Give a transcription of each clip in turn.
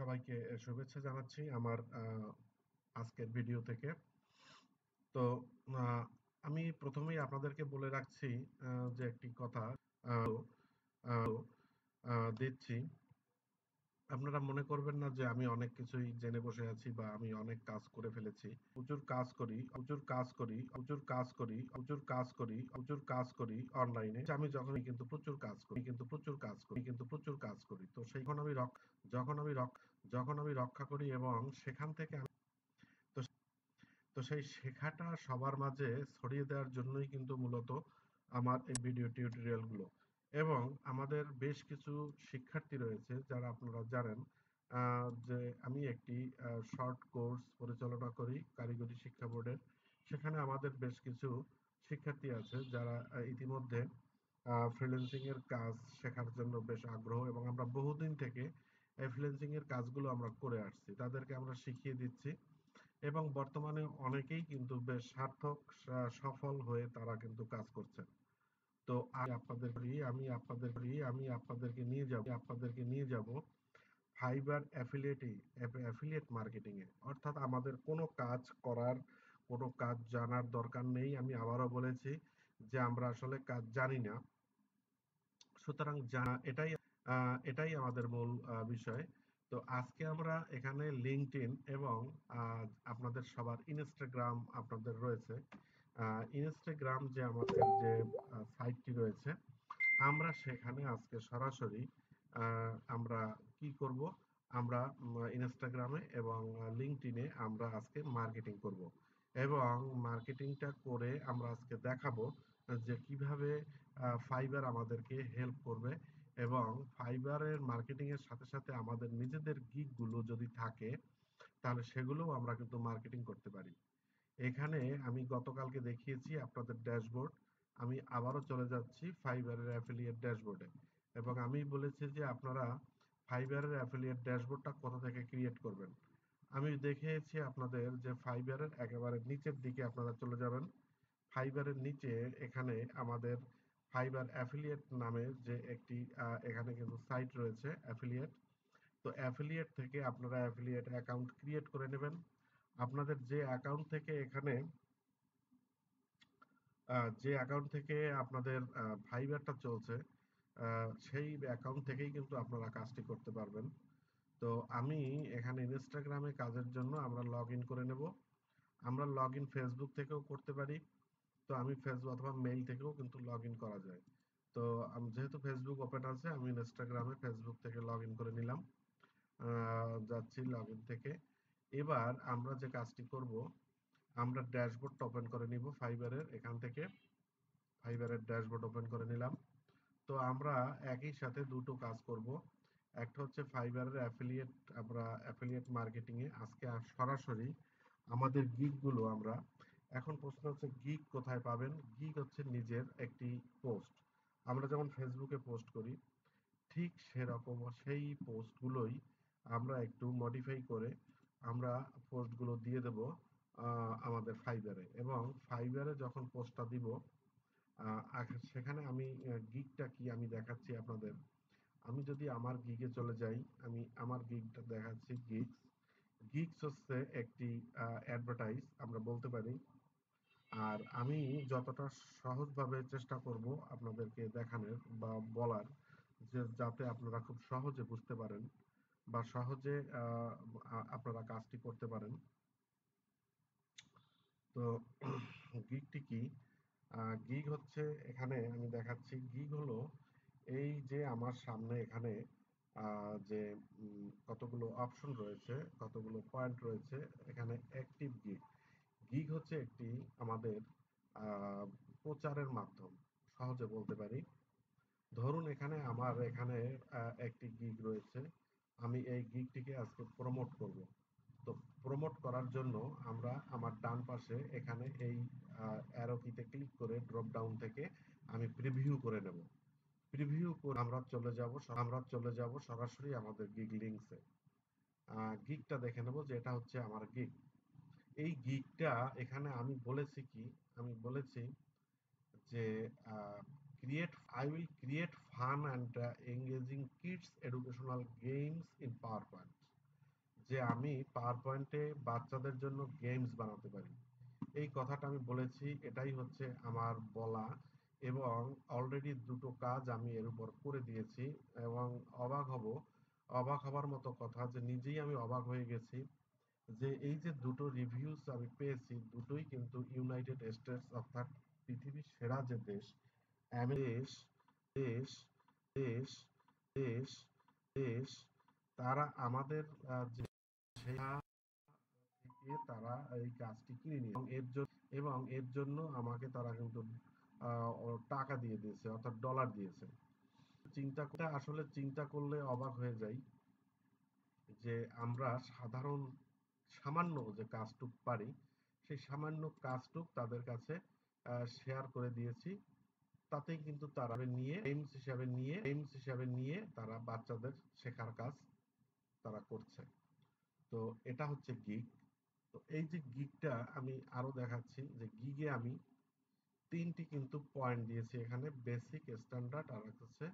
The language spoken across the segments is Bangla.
সবাইকে শুভেচ্ছা জানাচ্ছি আমার আজকের ভিডিও থেকে। তো আমি প্রথমেই আপনাদেরকে বলে রাখছি যে একটি কথা আহ, আহ, দিচ্ছি। আপনারা মনে করবেন না যে আমি অনেক কিছুই জেনে বসে আছি বা আমি অনেক কাজ করে ফেলেছি। প্রচুর কাজ করি, প্রচুর কাজ করি, প্রচুর কাজ করি, প্রচুর কাজ করি, প্রচুর কাজ করি অনলাইনে। আমি যখন কিন্তু প্রচুর কাজ করি, কিন্তু প্রচুর কাজ করি, কিন্তু প্রচুর কাজ করি। তো সেইখন আমি যখন আমি যখন আমি রক্ষা করি এবং সেখান থেকে তো তো সেই শেখাটা সবার মাঝে ছড়িয়ে দেওয়ার জন্যই কিন্তু মূলত আমার এই ভিডিও টিউটোরিয়াল গুলো। এবং আমাদের বেশ কিছু শিক্ষার্থী রয়েছে যারা আপনারা জানেন যে আমি একটি শর্ট কোর্স পরিচালনা করি কারিগরি শিক্ষা বোর্ডের। সেখানে আমাদের বেশ কিছু শিক্ষার্থী আছে যারা ইতিমধ্যে ফ্রিল্যান্সিং এর কাজ শেখার জন্য বেশ আগ্রহ, এবং আমরা বহুদিন থেকে এই ফ্রিল্যান্সিং এর কাজগুলো আমরা করে আসছি, তাদেরকে আমরা শিখিয়ে দিচ্ছি এবং বর্তমানে অনেকেই কিন্তু বেশ সার্থক সফল হয়ে তারা কিন্তু কাজ করছেন। তো আমি আপনাদেরকে নিয়ে যাব ফাইবার অ্যাফিলিয়েট মার্কেটিং এ। অর্থাৎ আমাদের কোনো কাজ জানার দরকার নেই। আমি আবারও বলেছি যে আমরা আসলে কাজ জানি না, সুতরাং এটাই আমাদের মূল বিষয়। তো আজকে আমরা এখানে লিঙ্কডইন এবং আপনাদের সবার ইনস্টাগ্রাম আপনাদের রয়েছে। ইনস্টাগ্রাম যে আমাদের যে সাইটটি রয়েছে, আমরা সেখানে আজকে সরাসরি আমরা কি করব, আমরা ইনস্টাগ্রামে এবং লিঙ্কডইনে আমরা আজকে মার্কেটিং করব এবং মার্কেটিংটা করে আমরা আজকে দেখাবো যে কিভাবে ফাইবার আমাদেরকে হেল্প করবে। এবং ফাইবারের মার্কেটিং এর সাথে সাথে আমাদের নিজেদের গিগ গুলো যদি থাকে তাহলে সেগুলোও আমরা কিন্তু মার্কেটিং করতে পারি। এখানে আমি গতকালকে দেখিয়েছি আপনাদের ড্যাশবোর্ড। আমি আবারও চলে যাচ্ছি ফাইবারের অ্যাফিলিয়েট ড্যাশবোর্ডে এবং আমি বলেছি যে আপনারা ফাইবারের অ্যাফিলিয়েট ড্যাশবোর্ডটা কোথা থেকে ক্রিয়েট করবেন। আমি দেখিয়েছি আপনাদের যে ফাইবারের একেবারে নিচের দিকে আপনারা চলে যাবেন। ফাইবারের নিচে এখানে আমাদের ফাইবার অ্যাফিলিয়েট নামে যে একটি এখানে কিন্তু সাইট রয়েছে অ্যাফিলিয়েট। তো অ্যাফিলিয়েট থেকে আপনারা অ্যাফিলিয়েট অ্যাকাউন্ট ক্রিয়েট করে নেবেন। আপনাদের যে অ্যাকাউন্ট থেকে আপনাদের ফাইবারটা চলছে, সেই অ্যাকাউন্ট থেকেই কিন্তু আপনারা কাজটি করতে পারবেন। তো আমি এখানে ইনস্টাগ্রামে কাজের জন্য আমরা লগ ইন করে নেব। আমরা লগ ইন ফেসবুক থেকেও করতে পারি। তো আমি ফেসবুক অথবা মেইল থেকেও কিন্তু লগ ইন করা যায়। তো আমি যেহেতু ফেসবুক ওপেন আছে, আমি ইনস্টাগ্রামে ফেসবুক থেকে লগ ইন করে নিলাম। যাচ্ছি লগ ইন থেকে। এবার আমরা যে কাজটি করব, আমরা ড্যাশবোর্ডটা ওপেন করে নিব ফাইবারের এখান থেকে। ফাইবারের ড্যাশবোর্ড ওপেন করে নিলাম। তো আমরা একই সাথে দুটো কাজ করব। একটা হচ্ছে ফাইবারের আমরা অ্যাফিলিয়েট মার্কেটিং এ আজকে সরাসরি আমাদের গিগ গুলো আমরা, এখন প্রশ্ন হচ্ছে গিগ কোথায় পাবেন। গিগ হচ্ছে নিজের একটি পোস্ট। আমরা যেমন ফেসবুকে পোস্ট করি, ঠিক সেরকম সেই পোস্টগুলোই আমরা একটু মডিফাই করে আমরা পোস্টগুলো দিয়ে দেব আমাদের ফাইবারে। এবং ফাইবারে যখন পোস্টটা দিব, সেখানে আমি গিগটা কি আমি দেখাচ্ছি আপনাদের। আমি যদি আমার গিগে চলে যাই, আমি আমার গিগটা দেখাচ্ছি। গিগস হচ্ছে একটি অ্যাডভার্টাইজ আমরা বলতে পারি। আর আমি যতটা সহজভাবে চেষ্টা করব আপনাদেরকে দেখানোর বা বলার, যে যাতে আপনারা খুব সহজে বুঝতে পারেন বা সহজে আপনারা কাজটি করতে পারেন। তো গিগটি কি? গিগ হচ্ছে, এখানে আমি দেখাচ্ছি। গিগ হলো এই যে আমার সামনে এখানে যে কতগুলো অপশন রয়েছে, কতগুলো পয়েন্ট রয়েছে এখানে। অ্যাক্টিভ গিগ, গিগ হচ্ছে একটি আমাদের আহ, প্রচারের মাধ্যম, সহজে বলতে পারি। ধরুন এখানে একটি গিগ রয়েছে, আমি এই গিগটিকে আজকে প্রমোট করব। তো প্রমোট করার জন্য আমরা আমার ডান পাশে এখানে এই অ্যারো কিতে ক্লিক করে ড্রপ ডাউন থেকে আমি প্রিভিউ করে নেব। প্রিভিউ করে আমরা চলে যাব সরাসরি আমাদের গিগ লিংকসে। গিগটা দেখে নেব যে এটা হচ্ছে আমার গিগ। এই গিগটা এখানে আমি বলেছি যে create I will create fun and engaging kids educational games in PowerPoint. যে আমি পাওয়ার পয়েন্টে বাচ্চাদের জন্য গেমস বানাতে পারি। এই কথাটা আমি বলেছি, এটাই হচ্ছে আমার বলা। এবং অলরেডি দুটো কাজ আমি এর উপর করে দিয়েছি। এবং অবাক হব, অবাক হবার মতো কথা যে নিজেই আমি অবাক হয়ে গেছি যে এই যে দুটো রিভিউস আমি পেয়েছি, দুটোই কিন্তু ইউনাইটেড স্টেটস, অর্থাৎ পৃথিবীর সেরা যে দেশ, দেশ দেশ দেশ দেশ দেশ, তারা আমাদের যে থেকে তারা এই কাজটি কিনে নিয়ে এবং এর জন্য আমাকে তারা কিন্তু টাকা দিয়ে দিয়েছে, অর্থাৎ ডলার দিয়েছে। আসলে চিন্তা করলে অবাক হয়ে যাই যে আমরা সাধারণ সামান্য যে কাজটুক পারি, সেই সামান্য কাজটুক তাদের কাছে শেয়ার করে দিয়েছি। তাতেই কিন্তু তারা গেমস হিসাবে নিয়ে তারা বাচ্চাদের শেখার কাজ তারা করছে। তো এটা হচ্ছে গিগ। তো এই যে গিগটা আমি আরো দেখাচ্ছি, যে গিগে আমি তিনটি কিন্তু পয়েন্ট দিয়েছি এখানে: বেসিক, স্ট্যান্ডার্ড, আর হচ্ছে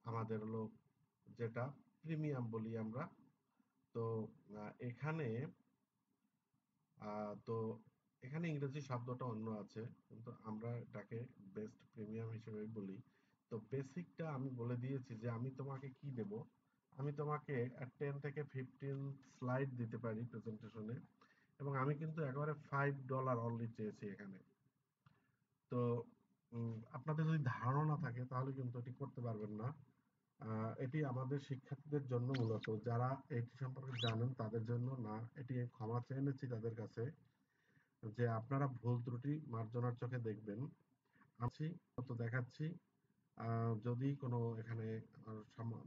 আমাদের হলো যেটা প্রিমিয়াম বলি আমরা। তো এখানে তো এখানে ইংরেজি শব্দটা অন্য আছে, কিন্তু আমরা এটাকে বেস্ট প্রিমিয়াম হিসেবে বলি। তো বেসিকটা আমি বলে দিয়েছি যে আমি তোমাকে কি দেব। আমি তোমাকে 10 থেকে 15 স্লাইড দিতে পারি প্রেজেন্টেশনে, এবং আমি কিন্তু একেবারে $5 অনলি চেয়েছি এখানে। তো আপনাদের যদি ধারণা না থাকে তাহলে কিন্তু এটি করতে পারবেন না। এটি আমাদের শিক্ষার্থীদের জন্য, মূলত যারা এটি সম্পর্কে জানেন তাদের জন্য না। এটি ক্ষমা চেয়ে নিচ্ছি তাদের কাছে যে আপনারা ভুল ত্রুটি মার্জনার চোখে দেখবেন। আমি তো দেখাচ্ছি, যদি কোনো এখানে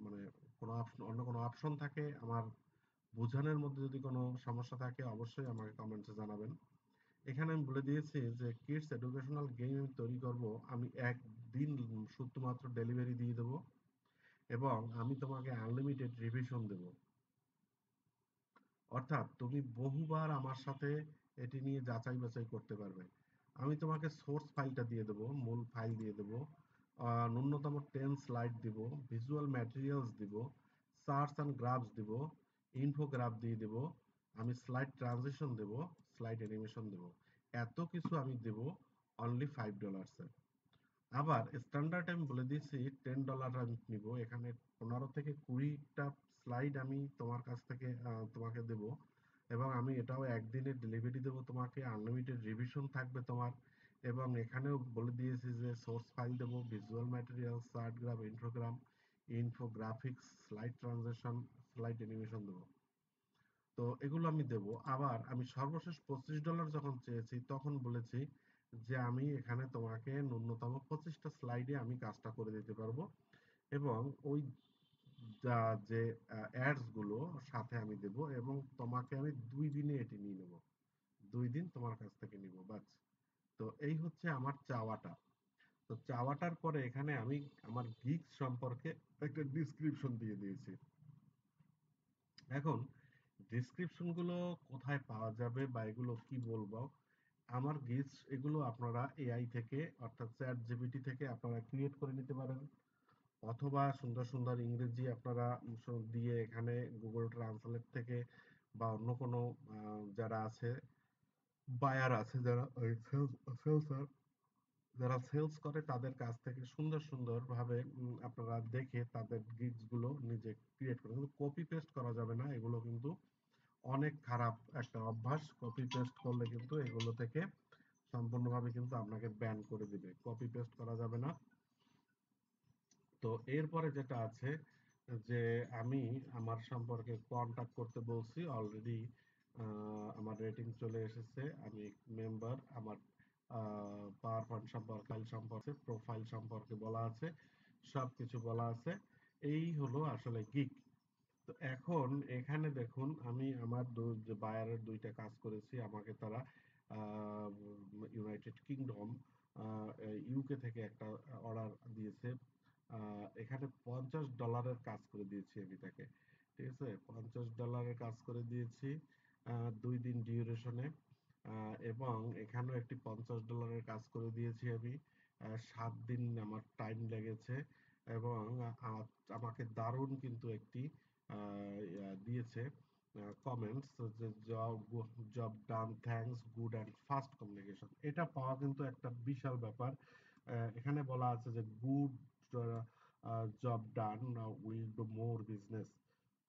মানে কোনো অন্য কোনো অপশন থাকে, আমার বোঝানোর মধ্যে যদি কোনো সমস্যা থাকে, অবশ্যই আমাকে কমেন্টসে জানাবেন। এখানে আমি বলে দিয়েছি যে কিডস এডুকেশনাল গেম আমি তৈরি করব। আমি একদিন শুধুমাত্র ডেলিভারি দিয়ে দেবো, এবং আমি তোমাকে আনলিমিটেড রিভিশন দেব। অর্থাৎ তুমি বহুবার আমার সাথে এটি নিয়ে যাচাই বাছাই করতে পারবে। আমি তোমাকে সোর্স ফাইলটা দিয়ে দেবো, মূল ফাইল দিয়ে দেবো, ন্যূনতম 10 স্লাইড দিব, ভিজুয়াল ম্যাটেরিয়ালস দিব, চার্টস অ্যান্ড গ্রাফস দিব, ইনফোগ্রাফ দিয়ে দেব, আমি স্লাইড ট্রানজিশন দেব, স্লাইড অ্যানিমেশন দেব। এত কিছু আমি দেব অনলি $5। আবার স্ট্যান্ডার্ড আমি বলে দিয়েছি $10 আমি নিব। এখানে 15 থেকে 20টা স্লাইড আমি তোমার কাছ থেকে তোমাকে দেব, এবং আমি এটাও একদিনের ডেলিভারি দেবো তোমাকে, আনলিমিটেড রিভিশন থাকবে তোমার। এবং এখানেও বলে দিয়েছি যে সোর্স ফাইল দেবো, visual material, chart graph, infographics, slide transition, slide animation দেবো। তো এগুলো আমি দেব। আবার আমি সর্বশেষ $25 যখন চেয়েছি তখন বলেছি যে আমি এখানে তোমাকে ন্যূনতম 25টা স্লাইডে আমি কাজটা করে দিতে পারবো, এবং ওই যে অ্যাডস গুলো সাথে আমি দেব, এবং তোমাকে আমি 2 দিনে এটি নিয়ে নেব। 2 দিন তোমার কাছ থেকে নিব, বাস। তো এই হচ্ছে আমার চাওয়াটা। তো চাওয়াটার পরে এখানে আমি আমার গিগস সম্পর্কে একটা ডিসক্রিপশন দিয়ে দিয়েছি। এখন ডেসক্রিপশন গুলো কোথায় পাওয়া যাবে বা এগুলো কি বলবো, আমার গেস এগুলো আপনারা এআই থেকে, অর্থাৎ চ্যাট জিপিটি থেকে আপনারা ক্রিয়েট করে নিতে পারেন, অথবা সুন্দর সুন্দর ইংরেজি আপনারা দিয়ে এখানে গুগল ট্রান্সলেট থেকে, বা অন্য কোনো যারা আছে, বায়ার আছে, যারা সেলসার, যারা সেলস করে তাদের কাছ থেকে সুন্দর সুন্দর ভাবে আপনারা দেখে তাদের গিগস গুলো নিজে ক্রিয়েট করেন। কিন্তু কপি পেস্ট করা যাবে না, এগুলো কিন্তু অনেক খারাপ একটা অভ্যাস। কপি পেস্ট করলে কিন্তু এগুলো থেকে সম্পূর্ণভাবে কিন্তু আপনাকে ব্যান করে দিবে। কপি পেস্ট করা যাবে না। তো এরপরে যেটা আছে, যে আমি আমার সম্পর্কে কন্টাক্ট করতে বলছি অলরেডি। আমার রেটিং চলে এসেছে, আমি মেম্বার। আমার পাওয়ার পয়েন্ট সম্পর্কে, প্রোফাইল সম্পর্কে বলা আছে, সবকিছু বলা আছে। এই হলো আসলে গিগ। তো এখন এখানে দেখুন, আমি আমার যে বায়ারের 2টা কাজ করেছি, আমাকে তারা ইউনাইটেড কিংডম, ইউকে থেকে একটা অর্ডার দিয়েছে। এখানে $50 কাজ করে দিয়েছি আমি তাকে। ঠিক আছে, $50 কাজ করে দিয়েছি 2 দিন ডিউরেশনে। এবং এখানেও একটি $50 কাজ করে দিয়েছি আমি, 7 দিন আমার টাইম লেগেছে। এবং আমাকে দারুণ কিন্তু একটি দিয়েছে, কমেন্টস, যে job job done, thanks, good and fast communication, এটা পাওয়া কিন্তু একটা বিশাল ব্যাপার। এখানে বলা আছে যে good job done, will do more business.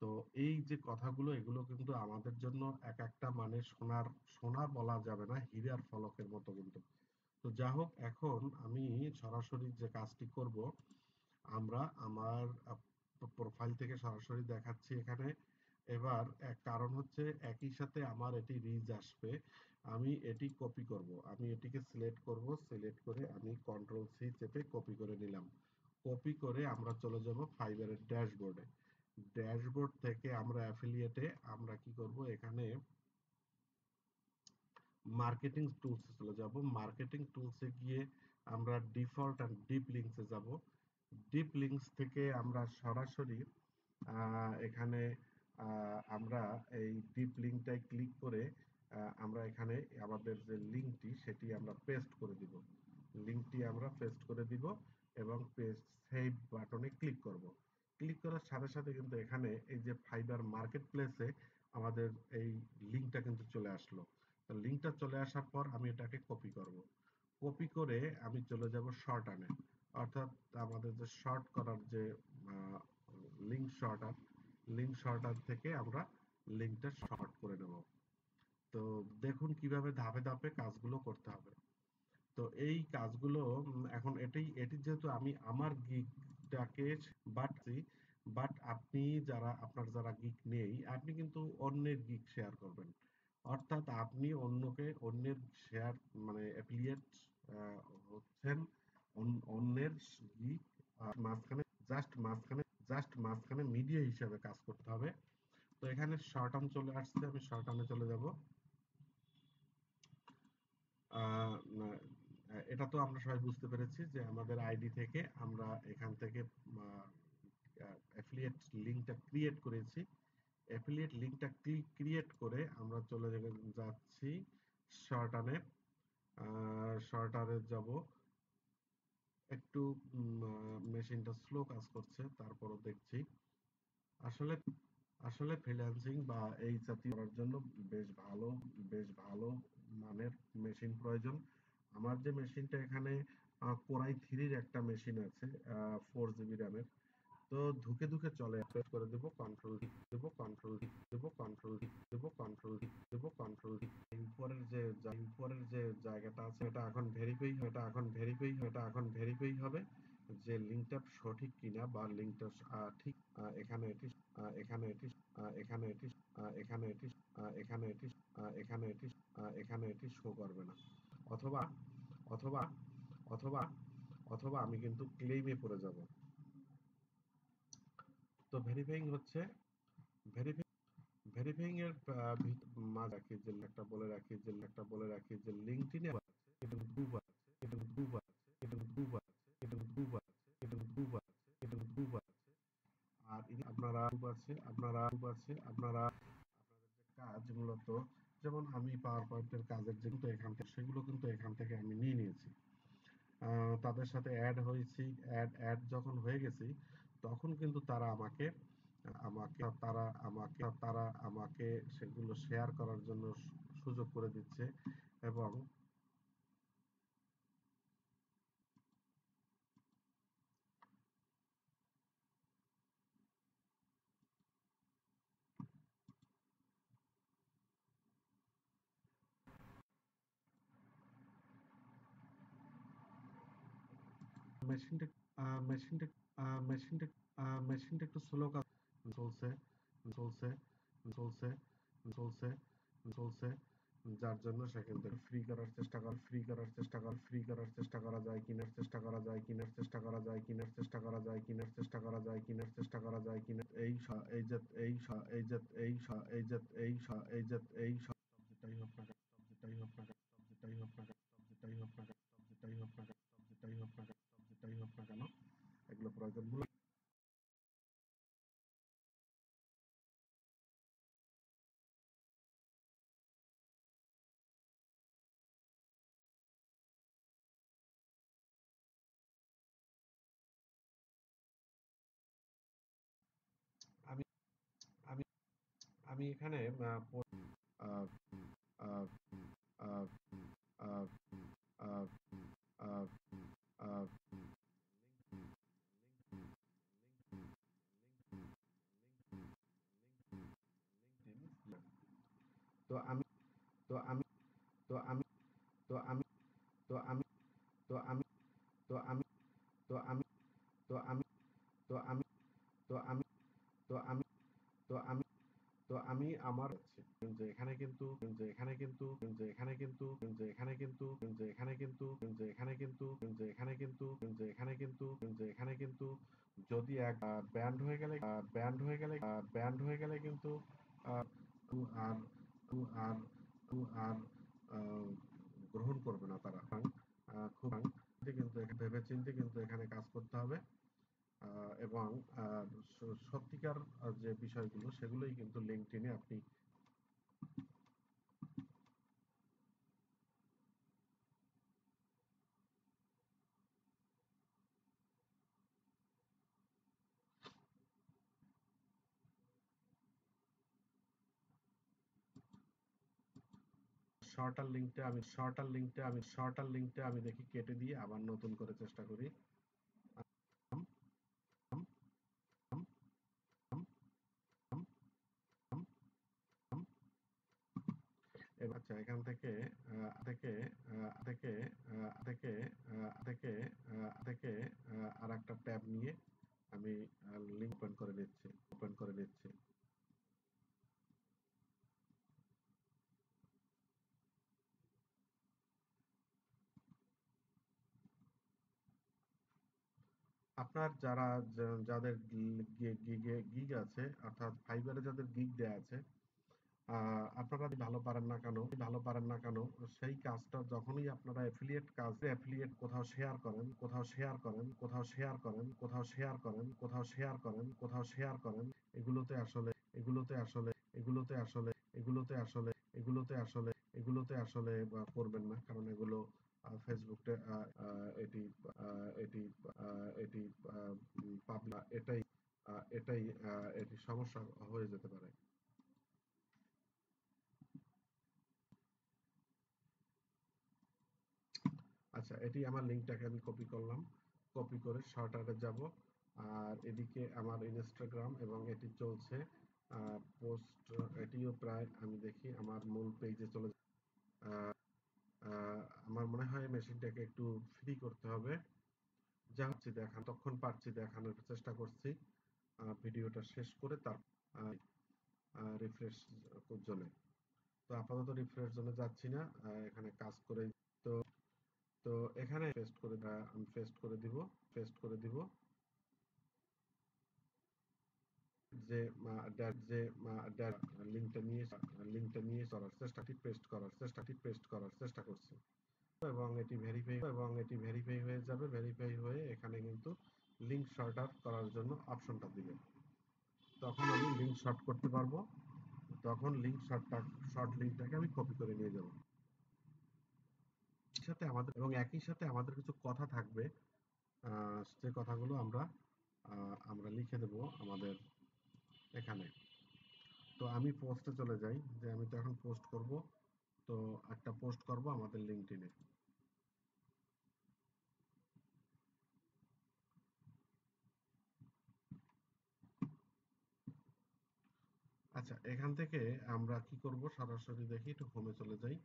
তো এই যে কথাগুলো, এগুলো কিন্তু আমাদের জন্য এক একটা মানে সোনার, সোনা বলা যাবে না, হীরার ফলকের মতো কিন্তু। তো যা হোক, এখন আমি সরাসরি যে কাজটি করব, আমরা আমার প্রোফাইল থেকে সরাসরি দেখাচ্ছি এখানে। এবার কারণ হচ্ছে একই সাথে আমার এটি রিচ আসবে। আমি এটি কপি করব, আমি এটিকে সিলেক্ট করব, সিলেক্ট করে আমি কন্ট্রোল সি চেপে কপি করে নিলাম। কপি করে আমরা চলে যাব ফাইবারের ড্যাশবোর্ডে। ড্যাশবোর্ড থেকে আমরা অ্যাফিলিয়েটে আমরা কি করব, এখানে মার্কেটিং টুলসে চলে যাব। মার্কেটিং টুলসে গিয়ে আমরা ডিফল্ট অ্যান্ড ডিপ লিঙ্কসে যাব। ডিপ লিঙ্কস থেকে আমরা সরাসরি এখানে আমরা এই ডিপ লিঙ্কটায় ক্লিক করে আমরা এখানে আমাদের যে লিঙ্কটি সেটি আমরা পেস্ট করে দিব। লিঙ্কটি আমরা পেস্ট করে দিব এবং পেস্ট সেভ বাটনে ক্লিক করব। ক্লিক করার সাথে সাথে কিন্তু এখানে এই যে ফাইবার মার্কেট প্লেসে আমাদের এই লিঙ্কটা কিন্তু চলে আসলো। লিঙ্কটা চলে আসার পর আমি এটাকে কপি করব। কপি করে আমি চলে যাব শর্টানে, অর্থাৎ আমাদের যে শর্ট করার যে লিঙ্ক শর্টার, লিঙ্ক শর্টার থেকে আমরা লিঙ্কটা শর্ট করে নেব। তো দেখুন কিভাবে ধাপে ধাপে কাজগুলো করতে হবে। তো এই কাজগুলো এখন এটি যেহেতু আমি আমার গিকটাকে বাটছি, বাট আপনি যারা, আপনার যারা গিক নেই, আপনি কিন্তু অন্যের গিক শেয়ার করবেন। অর্থাৎ আপনি অন্যের শেয়ার মানে অ্যাফিলিয়েট হচ্ছেন অন্যের গিক মাঝখানে, জাস্ট মাঝখানে মিডিয়া হিসেবে কাজ করতে হবে। তো এখানে শর্ট টার্ম চলে আসছে, আমি শর্ট টার্মে চলে যাব। এটা তো আমরা সবাই বুঝতে পেরেছি যে আমাদের আইডি থেকে আমরা এখান থেকে অ্যাফিলিয়েট লিঙ্কটা ক্রিয়েট করেছি। অ্যাফিলিয়েট লিঙ্কটা ক্রিয়েট করে আমরা চলে যাচ্ছি শর্টানে। শর্টারে যাব। একটু মেশিনটা স্লো কাজ করছে, তারপরও দেখছি। আসলে আসলে ফ্রিল্যান্সিং বা এই জাতীয় করার জন্য বেশ ভালো মানের মেশিন প্রয়োজন। আমার যে মেশিনটা এখানে কোরাই থ্রির একটা মেশিন আছে, 4 জিবি র্যামের। তো ধুকে ধুকে চলে, প্রেস করে দেব, কন্ট্রোল দেব, কন্ট্রোল দেব, কন্ট্রোল দেব, কন্ট্রোল দেব, কন্ট্রোল। উপরের যে জায়গাটা আছে এটা এখন ভেরিফাই হবে যে লিঙ্কটা সঠিক কিনা, বা লিঙ্কটা ঠিক। এখানে এটি এখানে এটি এখানে এটি এখানে এটি এখানে এটি এখানে এটি এখানে এটি শো করবে না। অথবা অথবা অথবা অথবা আমি কিন্তু ক্লেইমে পড়ে যাব। তো ভেরিফাইং হচ্ছে, ভেরিফাইং এর মাঝে বলে রাখি যে লিঙ্কডইনে আছে, এবং গ্রুপ আছে, এবং গ্রুপ আছে, এবং গ্রুপ আছে, এবং গ্রুপ আছে, এবং গ্রুপ আছে, এবং গ্রুপ আছে। আর আপনারা আপনাদের যে কাজ মূলত, যেমন আমি পাওয়ার পয়েন্টের কাজের যেগুলো সেগুলো কিন্তু এখান থেকে আমি নিয়ে নিয়েছি। তাদের সাথে অ্যাড হয়েছি। অ্যাড যখন হয়ে গেছি, তখন কিন্তু তারা আমাকে সেগুলো শেয়ার করার জন্য সুযোগ করে দিচ্ছে। এবং মেশিনটা মেশিনটা মেশিনটা মেশিনটা একটু স্লো কাজ চলছে চলছে চলছে চলছে চলছে যার জন্য সেখান থেকে ফ্রি করা যায় কিনা যেটাই হোক না কেন, যেটাই হোক না কেন, যেটাই হোক না কেন, যেটাই হোক না কেন, যেটাই হোক না কেন, যেটাই হোক না কেন, যেটাই হোক না কেন, এগুলো প্রয়োজন। আমি আমি আমি এখানে আহ, আহ, আহ, আহ, আহ, আহ, আহ, তো আমি তো আমি তো আমি তো আমি তো আমি তো আমি তো আমি তো আমি তো আমি তো আমি তো আমি তো আমি তো আমি তো আমি আমার যে এখানে কিন্তু যে এখানে কিন্তু যে এখানে কিন্তু যে এখানে কিন্তু যে এখানে কিন্তু যে এখানে কিন্তু যে এখানে কিন্তু যে এখানে কিন্তু যে এখানে কিন্তু যদি এক ব্যান্ড হয়ে গেলে কিন্তু আহ, আর আর আর আহ, গ্রহণ করবে না তারা খুব কিন্তু ভেবে চিন্তে কিন্তু এখানে কাজ করতে হবে এবং সত্যিকার যে বিষয়গুলো সেগুলোই কিন্তু লিঙ্কডইনে আপনি শর্টার লিঙ্কটা আমি দেখি কেটে দিয়ে আবার নতুন করে চেষ্টা করি। আম, আম, আম, আম, আম, আম, আম। আচ্ছা এখান থেকে থেকে থেকে থেকে থেকে আর একটা ট্যাব নিয়ে আমি লিঙ্ক ওপেন করে নিচ্ছি। আপনার যাদের গিগ আছে অর্থাৎ ফাইবারে যাদের গিগ দেয়া আছে আপনারা যদি ভালো পারেন না কেন সেই কাজটা যখনই আপনারা অ্যাফিলিয়েট কোথাও শেয়ার করেন এগুলোতে আসলে এগুলোতে আসলে এগুলোতে আসলে এগুলোতে আসলে এগুলোতে আসলে করবেন না কারণ এগুলো ফেসবুকে এটি এটি এটি পাবলিক এটি সমস্যা হয়ে যেতে পারে। আচ্ছা এটি আমার লিঙ্কটাকে আমি কপি করলাম, কপি করে শর্টারে যাব আর এদিকে আমার ইনস্টাগ্রাম এবং এটি চলছে পোস্ট এটিও প্রায় আমি দেখি আমার মূল পেজে চলে আহ, আহ, আমার মনে হয় মেশিনটাকে একটু ফ্রি করতে হবে যা হচ্ছে তখন পারছি দেখানোর চেষ্টা করছি ভিডিওটা শেষ করে তার রিফ্রেশ জোনে তো আপাতত রিফ্রেশ জোনে যাচ্ছি না এখানে কাজ করে তো তো এখানে আমি পেস্ট করে দিব যে লিঙ্কটা নিয়ে পেস্ট করার চেষ্টা করছি এবং এটি ভেরিফাই হয়ে যাবে ভেরিফাই হয়ে এখানে কিন্তু লিঙ্ক শর্ট করার জন্য অপশনটা দিবে তখন আমি লিঙ্ক শর্ট করতে পারবো তখন শর্ট লিঙ্কটাকে আমি কপি করে নিয়ে যাব একই সাথে আমাদের কিছু কথা থাকবে যে কথাগুলো আমরা লিখে দেব আমাদের এখানে তো আমি পোস্টে চলে যাই যে আমি তো এখন পোস্ট করব তো একটা পোস্ট করব আমাদের লিঙ্কডইনে আচ্ছা এখান থেকে আমরা কি করব সরাসরি দেখি একটু হোমে চলে যাই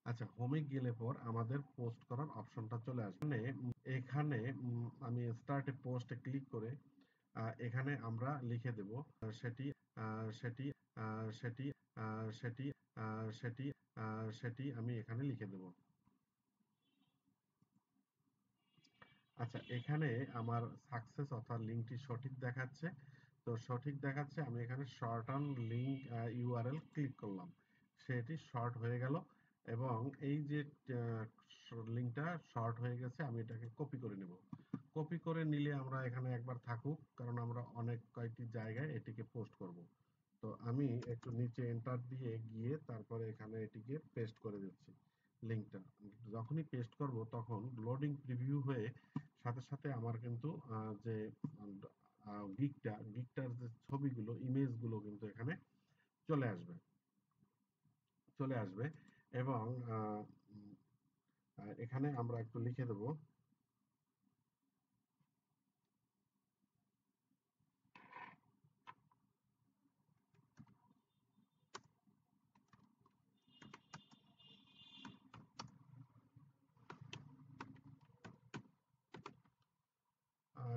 আচ্ছা হোমে গেলে পর আমাদের পোস্ট করার অপশনটা চলে আসবে এখানে আমি স্টার্ট এ পোস্টে ক্লিক করে এখানে আমরা লিখে দেব সেটি সেটি সেটি সেটি সেটি সেটি আমি এখানে লিখে দেব আচ্ছা এখানে আমার সাকসেস অর্থাৎ লিঙ্কটি সঠিক দেখাচ্ছে তো সঠিক দেখাচ্ছে আমি এখানে শর্টন লিঙ্ক ইউআরএল ক্লিক করলাম সেটি শর্ট হয়ে গেল এবং এই যে লিঙ্কটা শর্ট হয়ে গেছে আমি এটাকে কপি করে নেব কপি করে নিলে আমরা এখানে একবার থাকুক কারণ আমরা অনেক কয়েকটি জায়গায় এটিকে পোস্ট করব তো আমি একটু নিচে এন্টার দিয়ে গিয়ে তারপরে এখানে এটিকে পেস্ট করে দিচ্ছি লিঙ্কটা যখনই পেস্ট করব তখন লোডিং প্রিভিউ হয়ে সাথে সাথে আমার কিন্তু যে গিকটার যে ছবিগুলো, ইমেজগুলো কিন্তু এখানে চলে আসবে চলে আসবে এবং এখানে আমরা একটু লিখে দেব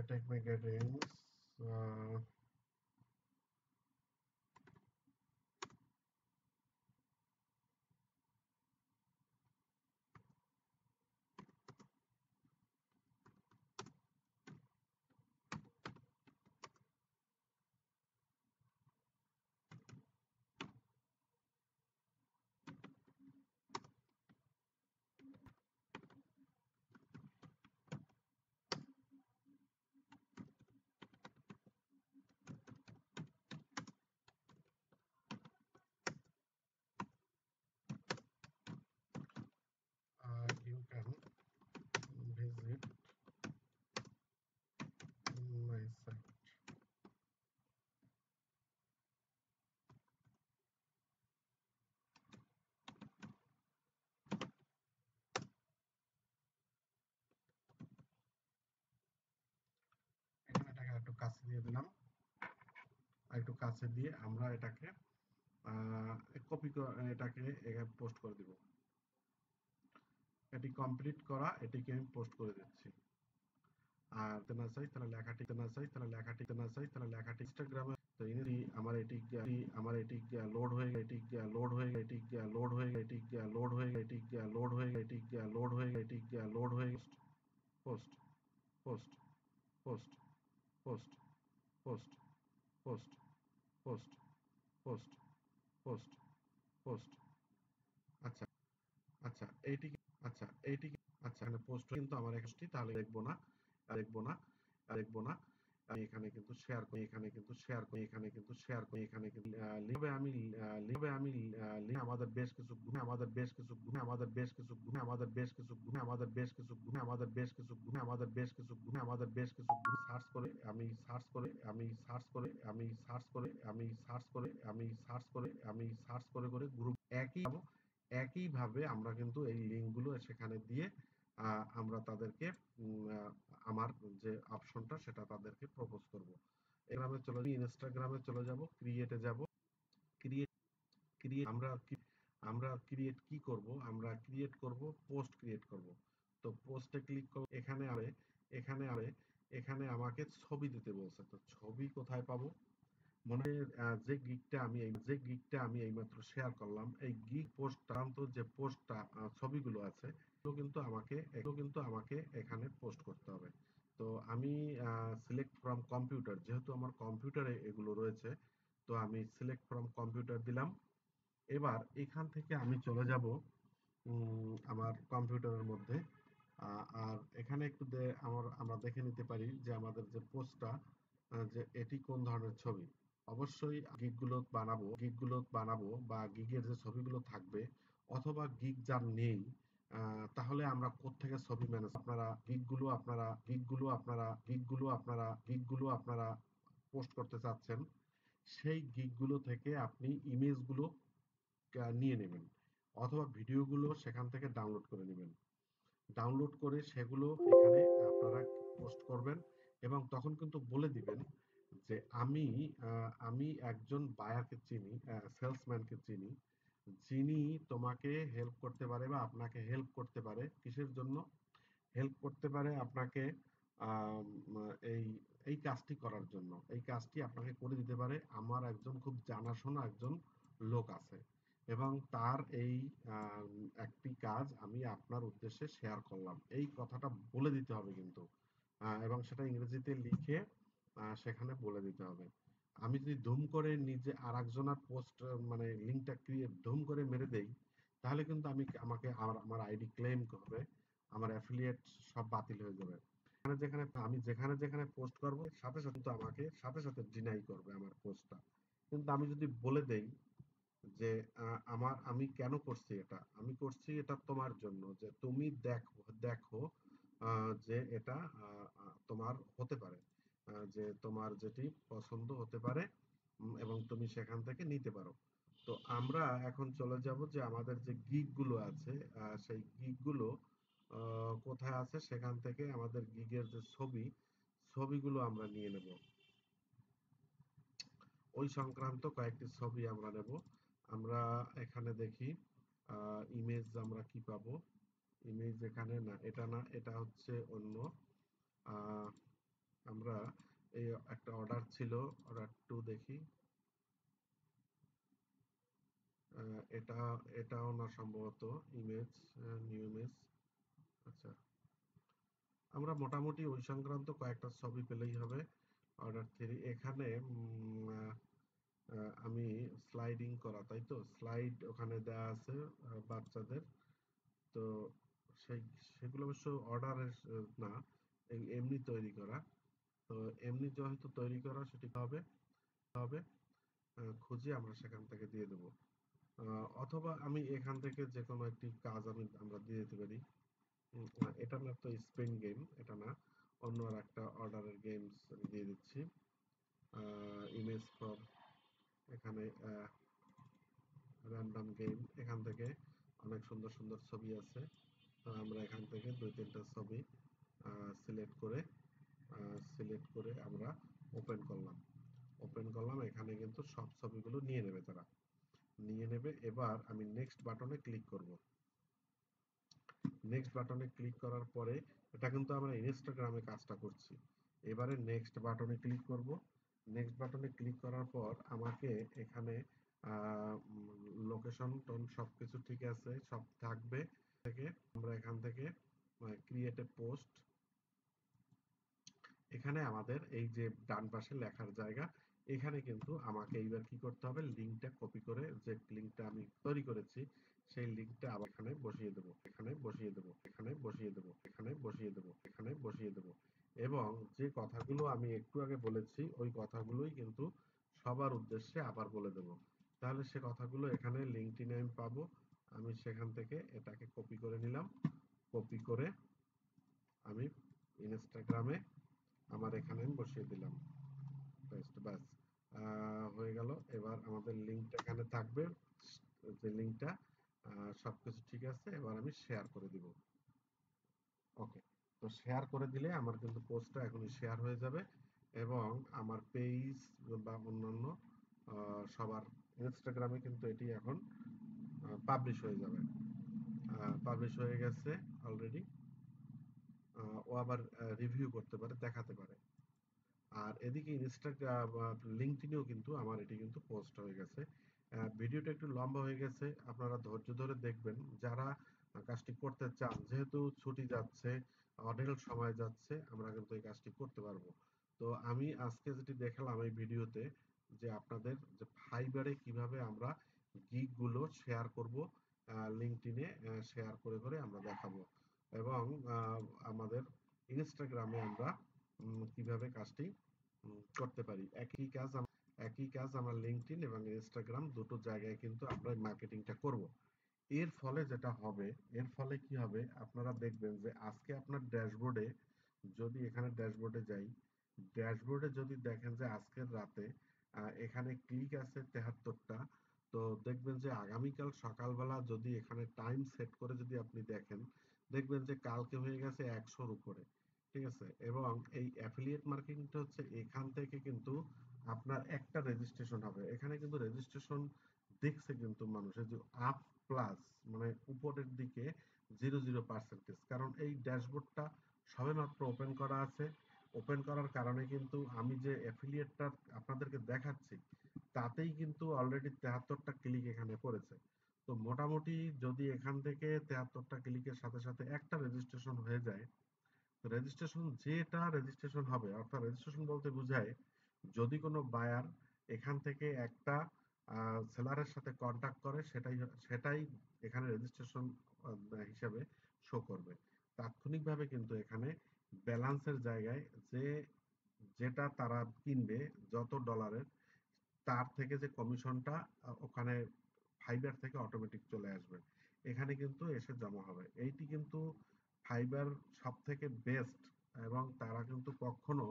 টেকনিক গেটিংস, you can visit my site. এখানে এটাকে একটু কাছে দিয়ে দিলাম, একটু কাছে দিয়ে আমরা এটাকে কপি এটাকে এখানে পোস্ট করে দিব। এটি কমপ্লিট করা, এটিকে আমি পোস্ট করে দিচ্ছি। আর না চাই তাহলে লেখাটি ইনস্টাগ্রামে, তো আমার এটি লোড হয়ে এটি লোড হয়ে এটি লোড হয়ে এটি লোড হয়ে এটি লোড হয়ে এটি লোড হয়ে এটি লোড হয়ে post post post post post post post post post post আচ্ছা আচ্ছা এইটি আচ্ছা এইটি আচ্ছা এখানে পোস্ট কিন্তু আমার একটি, তাহলে দেখবো না দেখবো না আমি এখানে কিন্তু শেয়ার করি, এখানে কিন্তু লিখবে আমি লিখবে আমি লিখে আমাদের বেশ কিছু গুণে আমাদের বেশ কিছু গুণে আমাদের বেশ কিছু গুণে আমাদের বেশ কিছু গুণে আমাদের বেশ কিছু গুণে আমাদের বেশ কিছু গুণে আমাদের বেশ কিছু গুণে আমাদের বেশ কিছু গুণে সার্চ করে আমি সার্চ করে আমি সার্চ করে আমি সার্চ করে আমি সার্চ করে আমি সার্চ করে আমি সার্চ করে করে গ্রুপ একইভাবে আমরা কিন্তু এই লিঙ্কগুলো সেখানে দিয়ে আমরা তাদেরকে আমার যে অপশনটা সেটা তাদেরকে প্রপোজ করব। ইনস্টাগ্রামে চলে যাব, ক্রিয়েটে যাব, ক্রিয়েট ক্রিয়েট আমরা ক্রিয়েট কি করব, আমরা ক্রিয়েট করব, পোস্ট ক্রিয়েট করব। তো পোস্টে ক্লিক করব, এখানে আমাকে ছবি দিতে বলছে। তো ছবি কোথায় পাবো? মনে যে গিগটা আমি এইমাত্র শেয়ার করলাম, এই গিগ পোস্ট যে পোস্টটা ছবিগুলো আছে এগুলো কিন্তু আমাকে এখানে পোস্ট করতে হবে। তো আমি সিলেক্ট ফ্রম কম্পিউটার, যেহেতু আমার কম্পিউটারে এগুলো রয়েছে, তো আমি সিলেক্ট ফ্রম কম্পিউটার দিলাম। এবার এখান থেকে আমি চলে যাব আমার কম্পিউটারের মধ্যে। আর এখানে একটু আমরা দেখে নিতে পারি যে আমাদের যে পোস্টটা, যে এটি কোন ধরনের ছবি। অবশ্যই গিগগুলো বানাবো বা গিগের যে ছবিগুলো থাকবে, অথবা গিগ যার নেই, তাহলে আমরা কোত্থেকে ছবি ম্যানেজ, গিগগুলো আপনারা পোস্ট করতে চাচ্ছেন, সেই গিগগুলো থেকে আপনি ইমেজগুলো নিয়ে নেবেন, অথবা ভিডিওগুলো সেখান থেকে ডাউনলোড করে নেবেন। ডাউনলোড করে সেগুলো এখানে আপনারা পোস্ট করবেন এবং তখন কিন্তু বলে দিবেন যে আমি একজন বায়ারকে চিনি, সেলসম্যানকে চিনি, যিনি তোমাকে হেল্প করতে পারে বা আপনাকে হেল্প করতে পারে। কিসের জন্য হেল্প করতে পারে? আপনাকে আম, এই এই কাজটি করার জন্য, এই কাজটি আপনাকে করে দিতে পারে আমার একজন খুব জানাশোনা একজন লোক আছে, এবং তার এই আম, একটি কাজ আমি আপনার উদ্দেশ্যে শেয়ার করলাম, এই কথাটা বলে দিতে হবে কিন্তু। এবং সেটা ইংরেজিতে লিখে সেখানে বলে দিতে হবে। আমি যদি ধুম করে নিজে আর একজনের পোস্ট, মানে লিঙ্কটা ক্রিয়েট ধুম করে মেরে দেই, তাহলে কিন্তু আমাকে আমার আইডি ক্লেম করবে, আমার অ্যাফিলিয়েট সব বাতিল হয়ে যাবে। আমি যেখানে যেখানে পোস্ট করব সাথে সাথে কিন্তু আমাকে সাথে সাথে ডিনাই করবে আমার পোস্টটা। কিন্তু আমি যদি বলে দেই যে আমি কেন করছি এটা, আমি করছি এটা তোমার জন্য, যে তুমি দেখো দেখো যে এটা তোমার হতে পারে, যে তোমার যেটি পছন্দ হতে পারে এবং তুমি সেখান থেকে নিতে পারো। তো আমরা এখন চলে যাব যে আমাদের যে গিগ গুলো আছে, সেই গিগ গুলো কোথায় আছে সেখান থেকে আমাদের গিগের যে ছবিগুলো আমরা নিয়ে নেব। ওই সংক্রান্ত কয়েকটি ছবি আমরা নেব। আমরা এখানে দেখি ইমেজ আমরা কি পাবো। ইমেজ এখানে না, এটা না, এটা হচ্ছে অন্য। আহ, আমরা এই একটা অর্ডার ছিল, অর্ডার টু দেখি। এটা এটাও না সম্ভবত। Image, new image. আচ্ছা, আমরা মোটামুটি ওই সংক্রান্ত কয়েকটা ছবি পেলেই হবে। অর্ডার থ্রি এখানে আমি স্লাইডিং করা, তাই তো স্লাইড ওখানে দেয়া আছে বাচ্চাদের। তো সেই সেগুলো অবশ্য অর্ডারের না, এমনি তৈরি করা। তো এমনি যেহেতু তৈরি করা সেটি হবে খুঁজে আমরা সেখান থেকে দিয়ে দেবো। অথবা আমি এখান থেকে যে কোনো একটি কাজ আমরা দিয়ে দিতে পারি। এটা না তো স্প্রিং গেম, এটা না, অন্য আর একটা অর্ডারের গেমস আমি দিয়ে দিচ্ছি। ইমেজ ফর, এখানে র্যান্ডম গেম, এখান থেকে অনেক সুন্দর সুন্দর ছবি আছে। তো আমরা এখান থেকে দুই তিনটা ছবি সিলেক্ট করে আমরা ওপেন করলাম। এখানে কিন্তু সব ছবিগুলো নিয়ে নেবে তারা, নিয়ে নেবে। এবার আমি নেক্সট বাটনে ক্লিক করব। নেক্সট বাটনে ক্লিক করার পরে, এটা কিন্তু আমরা ইনস্টাগ্রামে কাজটা করছি। এবারে নেক্সট বাটনে ক্লিক করব। নেক্সট বাটনে ক্লিক করার পর আমাকে এখানে লোকেশন টোন সবকিছু ঠিক আছে, সব থাকবে। থেকে আমরা এখান থেকে ক্রিয়েট এ পোস্ট, এখানে আমাদের এই যে ডান পাশে লেখার জায়গা, এখানে কিন্তু আমাকে এইবার কি করতে হবে, লিঙ্কটা কপি করে, যে লিঙ্কটা আমি তৈরি করেছি সেই লিঙ্কটা আবার এখানে বসিয়ে দেবো, এখানে বসিয়ে দেবো, এখানে বসিয়ে দেবো, এখানে বসিয়ে দেবো, এখানে বসিয়ে দেবো। এবং যে কথাগুলো আমি একটু আগে বলেছি ওই কথাগুলোই কিন্তু সবার উদ্দেশ্যে আবার বলে দেব। তাহলে সে কথাগুলো এখানে লিঙ্কডইনে আমি পাবো। আমি সেখান থেকে এটাকে কপি করে নিলাম। কপি করে আমি ইনস্টাগ্রামে আমার এখানে আমি বসিয়ে দিলাম। ব্যাস, হয়ে গেল। এবার আমাদের লিঙ্কটা এখানে থাকবে, যে লিঙ্কটা সবকিছু ঠিক আছে। এবার আমি শেয়ার করে দিব। ওকে, তো শেয়ার করে দিলে আমার কিন্তু পোস্টটা এখনই শেয়ার হয়ে যাবে এবং আমার পেজ বা অন্যান্য সবার ইনস্টাগ্রামে কিন্তু এটি এখন পাবলিশ হয়ে যাবে। পাবলিশ হয়ে গেছে অলরেডি। ও আবার রিভিউ করতে পারে, দেখাতে পারে। আর এদিকে ইনস্টাগ্রাম, লিঙ্কডইনেও কিন্তু আমার এটি কিন্তু পোস্ট হয়ে গেছে। ভিডিওটা একটু লম্বা হয়ে গেছে, আপনারা ধৈর্য ধরে দেখবেন যারা কাজটি করতে চান। যেহেতু ছুটি যাচ্ছে, অঢেল সময় যাচ্ছে, আমরা কিন্তু এই কাজটি করতে পারবো। তো আমি আজকে যেটি দেখালাম এই ভিডিওতে, যে আপনাদের যে ফাইবারে কিভাবে আমরা গিগ গুলো শেয়ার করব, লিঙ্কডইনে শেয়ার করে করে আমরা দেখাবো। এবং আমাদের ইনস্টাগ্রামে আমরা কিভাবে কাজটি করতে পারি। একই কাজ আমরা লিঙ্কডইন এবং ইনস্টাগ্রাম দুটো জায়গায় কিন্তু আমরা মার্কেটিংটা করব। এর ফলে যেটা হবে, এর ফলে কি হবে, আপনারা দেখবেন যে আজকে আপনার ড্যাশবোর্ডে, যদি এখানে ড্যাশবোর্ডে যাই, ড্যাশবোর্ডে যদি দেখেন যে আজকের রাতে এখানে ক্লিক আছে 73টা, তো দেখবেন যে আগামীকাল সকালবেলা যদি এখানে টাইম সেট করে যদি আপনি দেখেন, দেখবেন যে কালকে হয়ে গেছে 100-র উপরে। ঠিক আছে, এবং এই অ্যাফিলিয়েট মার্কেটিংটা হচ্ছে এখান থেকে কিন্তু আপনার একটা রেজিস্ট্রেশন হবে। এখানে কিন্তু রেজিস্ট্রেশন দেখছে কিন্তু মানুষের যে আপ প্লাস, মানে উপরের দিকে 0.0%। কারণ এই ড্যাশবোর্ডটা সবেমাত্র ওপেন করা আছে। ওপেন করার কারণে কিন্তু আমি যে অ্যাফিলিয়েটটা আপনাদেরকে দেখাচ্ছি তাতেই কিন্তু অলরেডি 73টা ক্লিক এখানে পড়েছে। তো মোটামুটি যদি এখান থেকে 73টা ক্লিকের সাথে সাথে একটা রেজিস্ট্রেশন হয়ে যায়, রেজিস্ট্রেশন হবে, অর্থাৎ রেজিস্ট্রেশন বলতে বোঝায় যদি কোনো বায়ার এখান থেকে একটা সেলারের সাথে কন্ট্যাক্ট করে, সেটাই এখানে রেজিস্ট্রেশন হিসাবে শো করবে। তাৎক্ষণিকভাবে কিন্তু এখানে ব্যালান্সের জায়গায় যে যেটা তারা কিনবে যত ডলারের, তার থেকে যে কমিশনটা ওখানে ফাইবার থেকে অটোমেটিক চলে আসবে, এখানে কিন্তু এসে জমা হবে। এইটি কিন্তু ফাইবার সব থেকে বেস্ট। এবং তারা কিন্তু কখনো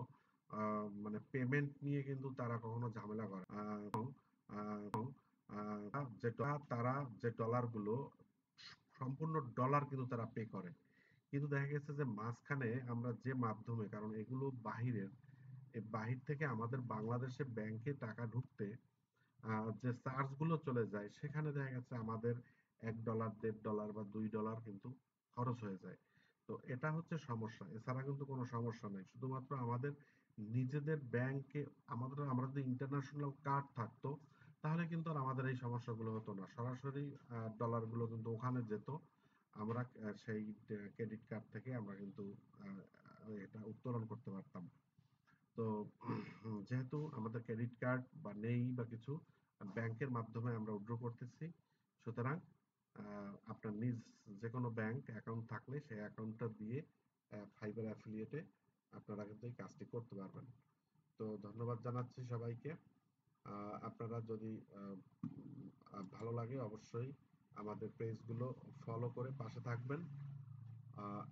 পেমেন্ট নিয়ে কিন্তু তারা কখনো ঝামেলা করে তারা যে ডলারগুলো সম্পূর্ণ ডলার কিন্তু তারা পে করে, কিন্তু দেখা গেছে যে মাঝখানে আমরা যে মাধ্যমে, কারণ এগুলো বাহিরের, এই বাহির থেকে আমাদের বাংলাদেশে ব্যাংকে টাকা ঢুকতে যে চার্জ গুলো চলে যায়, সেখানে দেখা গেছে আমাদের $1, $1.5 বা $2 কিন্তু খরচ হয়ে যায়। তো এটা হচ্ছে সমস্যা, এছাড়া কিন্তু কোনো সমস্যা নেই। শুধুমাত্র আমাদের নিজেদের ব্যাংকে আমরা যদি ইন্টারন্যাশনাল কার্ড থাকতো, তাহলে কিন্তু আর আমাদের এই সমস্যাগুলো হতো না। সরাসরি ডলার গুলো কিন্তু ওখানে যেত, আমরা সেই ক্রেডিট কার্ড থেকে আমরা কিন্তু এটা উত্তোলন করতে পারতাম। তো যেহেতু আমাদের ক্রেডিট কার্ড বা নেই বা কিছু, ব্যাংকের মাধ্যমে আমরা উইথড্র করতেছি। সুতরাং আপনার নিজ যে কোনো ব্যাংক অ্যাকাউন্ট থাকলে সেই অ্যাকাউন্টটা দিয়ে ফাইবার অ্যাফিলিয়েটে আপনারা কিন্তু এই কাজটি করতে পারবেন। তো ধন্যবাদ জানাচ্ছি সবাইকে। আপনারা যদি ভালো লাগে অবশ্যই আমাদের পেজগুলো ফলো করে পাশে থাকবেন,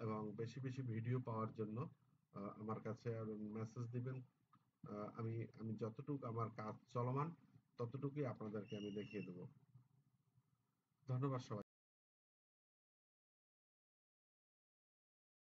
এবং বেশি বেশি ভিডিও পাওয়ার জন্য আমার কাছে মেসেজ দিবেন। আমি আমি যতটুকু আমার কাজ চলমান ততটুকুই আপনাদেরকে আমি দেখিয়ে দেব। ধন্যবাদ সবাই।